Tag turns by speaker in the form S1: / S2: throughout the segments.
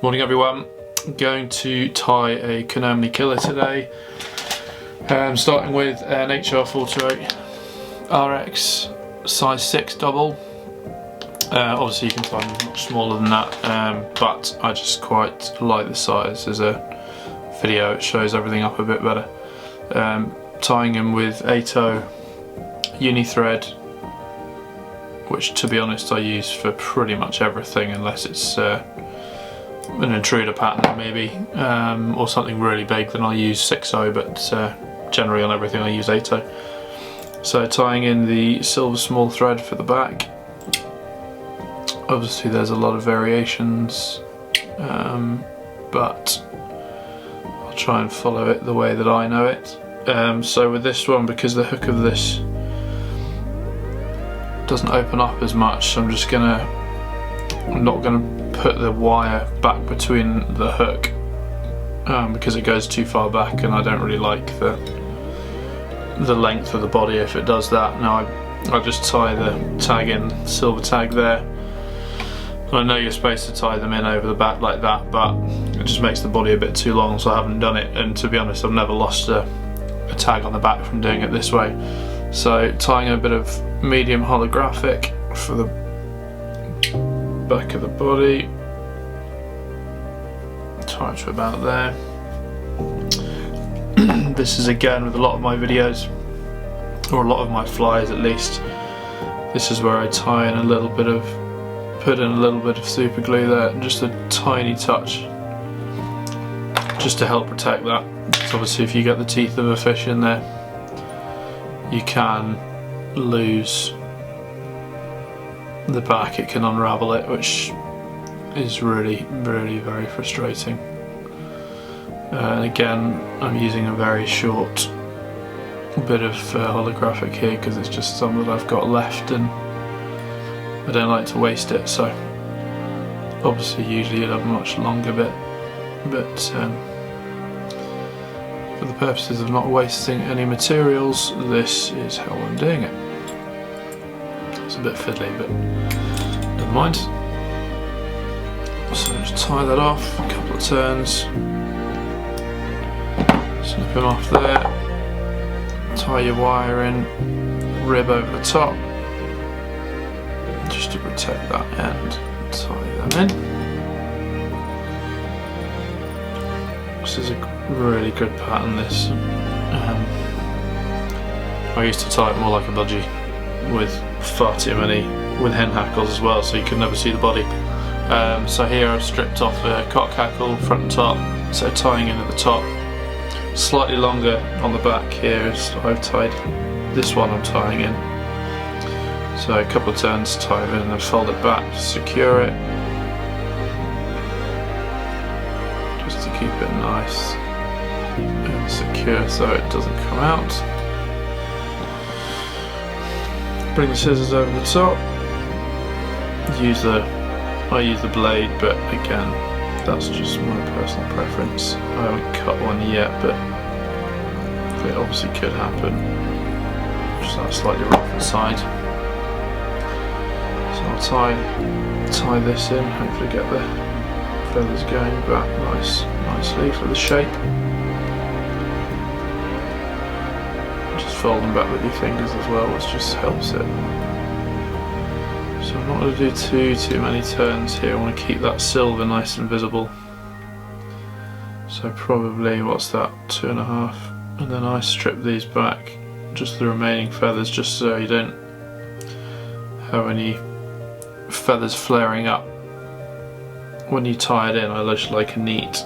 S1: Morning everyone. I'm going to tie a Kinermony killer today. Starting with an HR428 Ahrex size 6 double. Obviously you can tie them much smaller than that, but I just quite like the size. As a video it shows everything up a bit better. Tying them with 8/0 uni thread, which to be honest I use for pretty much everything unless it's an intruder pattern maybe, or something really big, then I'll use 6/0, but generally on everything I use 8/0. So tying in the silver small thread for the back. Obviously there's a lot of variations, but I'll try and follow it the way that I know it. So with this one, because the hook of this doesn't open up as much, I'm not gonna put the wire back between the hook, because it goes too far back and I don't really like the length of the body if it does that. Now I just tie the tag in, silver tag there. I know you're supposed to tie them in over the back like that, but it just makes the body a bit too long, so I haven't done it, and to be honest I've never lost a tag on the back from doing it this way. So tying a bit of medium holographic for the back of the body, tie it to about there. This is again with a lot of my videos, or a lot of my flies at least, this is where I tie in a little bit of, put in a little bit of super glue there, just a tiny touch, just to help protect that. So obviously if you get the teeth of a fish in there, you can lose the back, it can unravel it, which is really very frustrating. And again, I'm using a very short bit of holographic here because it's just some that I've got left and I don't like to waste it. So obviously usually you'd have a much longer bit, but for the purposes of not wasting any materials, this is how I'm doing it. It's a bit fiddly, but never mind. So just tie that off, a couple of turns, snip him off there, tie your wire in, rib over the top, just to protect that end, tie them in. This is a really good pattern, this. I used to tie it more like a budgie with far too many with hen hackles as well, so you could never see the body. So here I've stripped off a cock hackle front and top, so tying in at the top. Slightly longer on the back here is I've tied this one, I'm tying in. So a couple of turns, tie it in and then fold it back to secure it. Just to keep it nice and secure so it doesn't come out. Bring the scissors over the top. I use the blade, but again, that's just my personal preference. I haven't cut one yet, but it obviously could happen. Just that slightly rougher side. So I'll tie this in, hopefully get the feathers going back nicely for the shape. Just fold them back with your fingers as well, which just helps it. So I'm not going to do too many turns here. I want to keep that silver nice and visible. So probably, what's that, 2.5, and then I strip these back, just the remaining feathers, just so you don't have any feathers flaring up when you tie it in. I just like a neat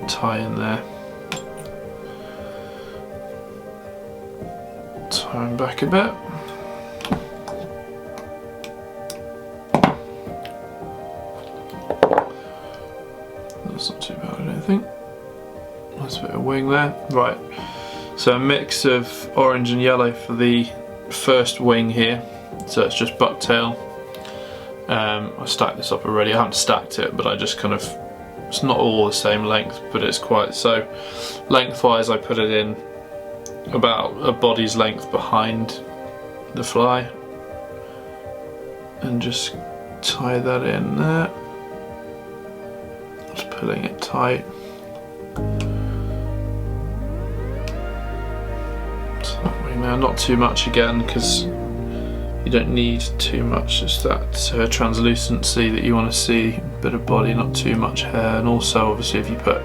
S1: tie in there. Tie them back a bit. That's not too bad, I don't think. Nice bit of wing there. Right, so a mix of orange and yellow for the first wing here. So it's just bucktail. I stacked this up already. I haven't stacked it, but I just kind of, it's not all the same length, but it's quite, so lengthwise I put it in about a body's length behind the fly and just tie that in there. Just pulling it tight. So that way now, not too much again, because you don't need too much, just that translucency that you want to see, a bit of body, not too much hair. And also obviously if you put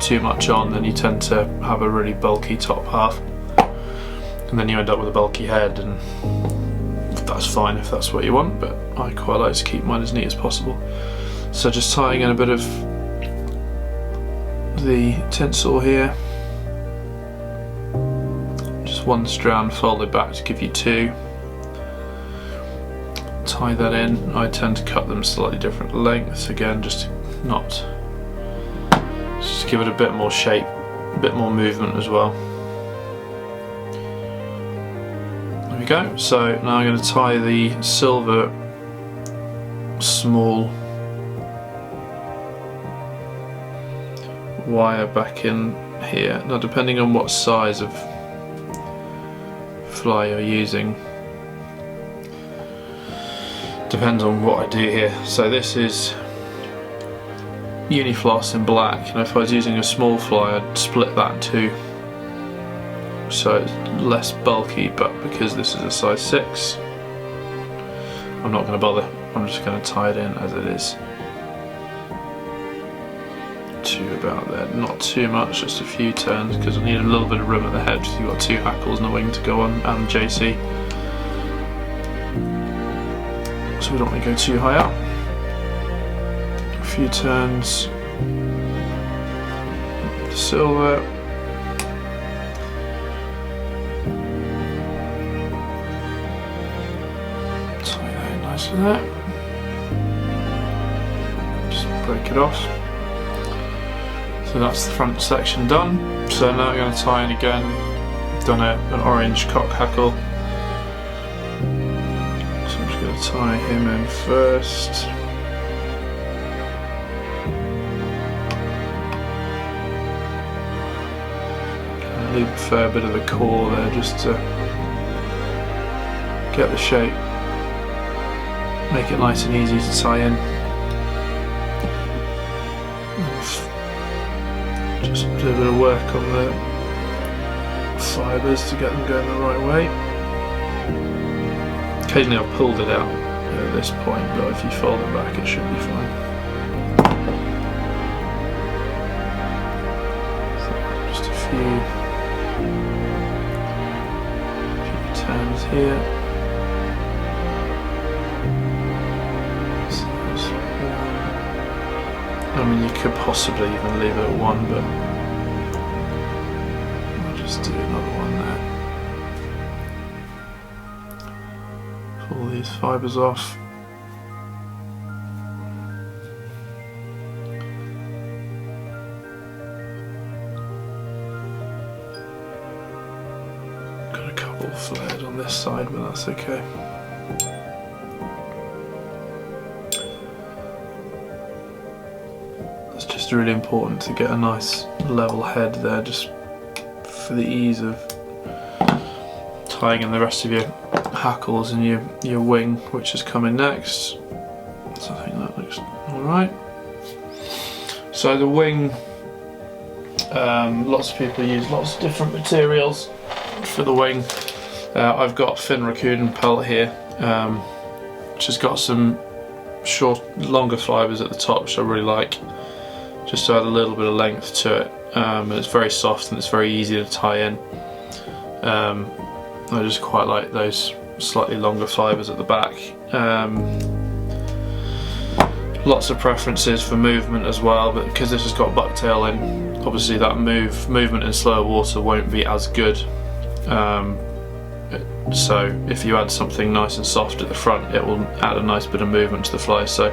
S1: too much on, then you tend to have a really bulky top half, and then you end up with a bulky head, and that's fine if that's what you want, but I quite like to keep mine as neat as possible. So just tying in a bit of the tinsel here, just one strand folded back to give you two. Tie that in. I tend to cut them slightly different lengths again, just to give it a bit more shape, a bit more movement as well. There we go. So now I'm going to tie the silver small wire back in here. Now depending on what size of fly you're using, depends on what I do here. So this is Uni-Floss in black, and if I was using a small fly I'd split that in two, so it's less bulky, but because this is a size 6 I'm not going to bother, I'm just going to tie it in as it is to about there, not too much, just a few turns, because I need a little bit of room at the head, because you've got 2 hackles and a wing to go on, and JC, so we don't want to go too high up. Few turns, silver, tie that in nice like that, just break it off. So that's the front section done. So now I'm going to tie in again, done an orange cock hackle, so I'm just going to tie him in first. Leave a fair bit of the core there just to get the shape, make it nice and easy to tie in. Just do a bit of work on the fibres to get them going the right way. Occasionally I've pulled it out at this point, but if you fold it back it should be fine. So just a few turns here. So there's one. I mean, you could possibly even leave it at 1, but I'll just do another one there. Pull these fibres off. Flared on this side, but that's okay. It's just really important to get a nice level head there, just for the ease of tying in the rest of your hackles and your wing, which is coming next. So I think that looks alright. So the wing, lots of people use lots of different materials for the wing. I've got thin Racoon pelt here, which has got some longer fibres at the top, which I really like, just to add a little bit of length to it. And it's very soft and it's very easy to tie in. I just quite like those slightly longer fibres at the back. Lots of preferences for movement as well, but because this has got Bucktail in, obviously that movement in slower water won't be as good. So if you add something nice and soft at the front, it will add a nice bit of movement to the fly. So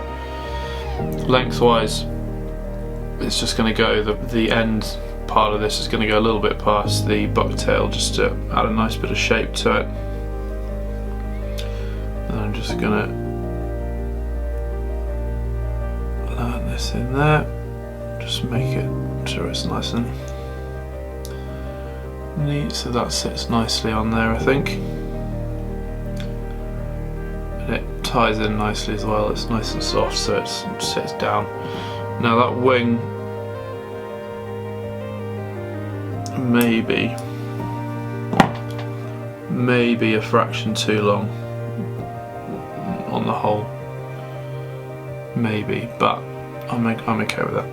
S1: lengthwise, it's just going to go, the end part of this is going to go a little bit past the Bucktail, just to add a nice bit of shape to it. And I'm just going to land this in there, just make it sure it's nice and neat, so that sits nicely on there, I think. And it ties in nicely as well. It's nice and soft, so it sits down. Now that wing maybe a fraction too long on the whole, maybe, but I'm okay with that.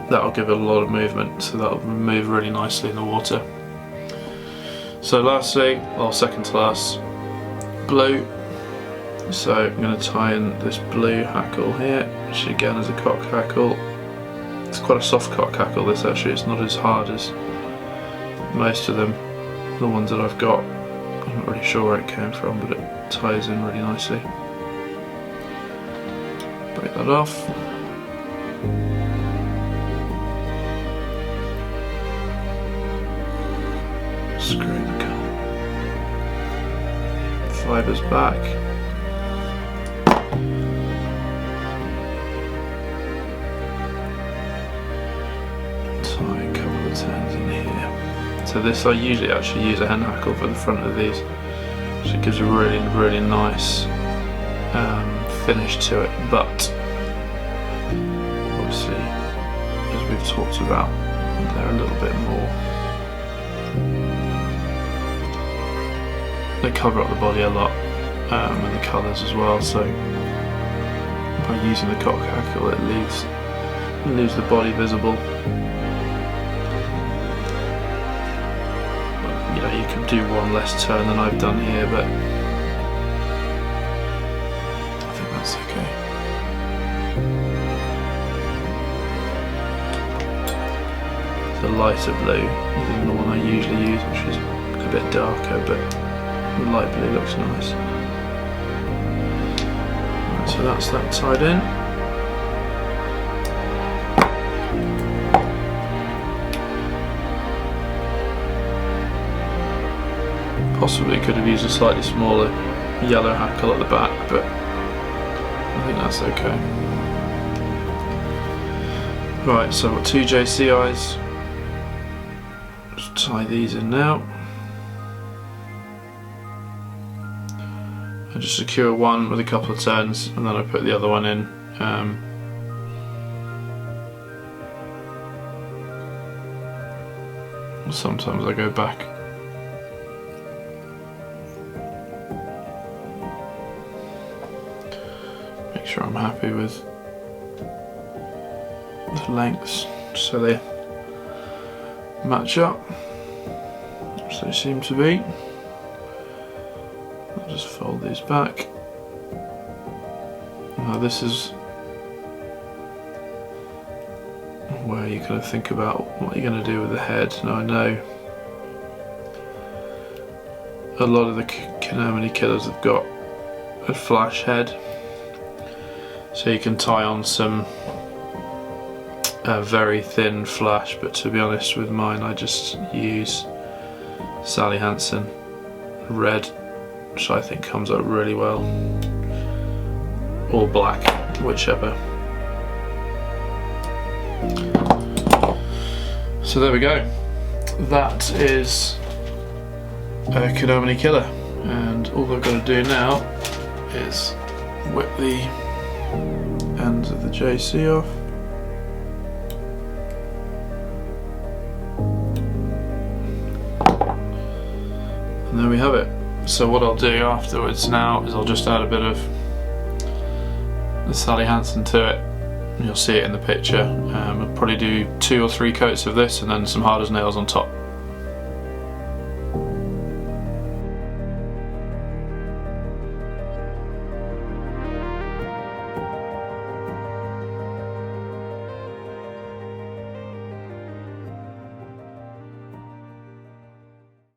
S1: That'll give it a lot of movement, so that'll move really nicely in the water. So lastly, well, second to last, blue. So I'm going to tie in this blue hackle here, which again is a cock hackle. It's quite a soft cock hackle, this actually. It's not as hard as most of them, the ones that I've got. I'm not really sure where it came from, but it ties in really nicely. Break that off. Screw the fibres back. Tie a couple of turns in here. So this, I usually actually use a hen hackle for the front of these, so it gives a really nice finish to it. But obviously, as we've talked about, they're a little bit more. They cover up the body a lot, and the colours as well. So by using the cock hackle, it leaves the body visible. You know, you can do one less turn than I've done here, but I think that's okay. The lighter blue than the one I usually use, which is a bit darker, but the light blue looks nice. Right, so that's that tied in. Possibly could have used a slightly smaller yellow hackle at the back, but I think that's okay. Right, so I've got two JC eyes. Just tie these in now. I just secure one with a couple of turns, and then I put the other one in. Sometimes I go back. Make sure I'm happy with the lengths so they match up, which they seem to be. I'll just fold these back. Now this is where you kind of think about what you're going to do with the head. Now I know a lot of the Kinermony killers have got a flash head, so you can tie on some very thin flash, but to be honest with mine I just use Sally Hanson red, which I think comes out really well, or black, whichever. So there we go. That is a Kinermony killer, and all I've got to do now is whip the ends of the JC off. And there we have it. So what I'll do afterwards now is I'll just add a bit of the Sally Hanson to it. You'll see it in the picture. I'll probably do 2 or 3 coats of this and then some hard as nails on top.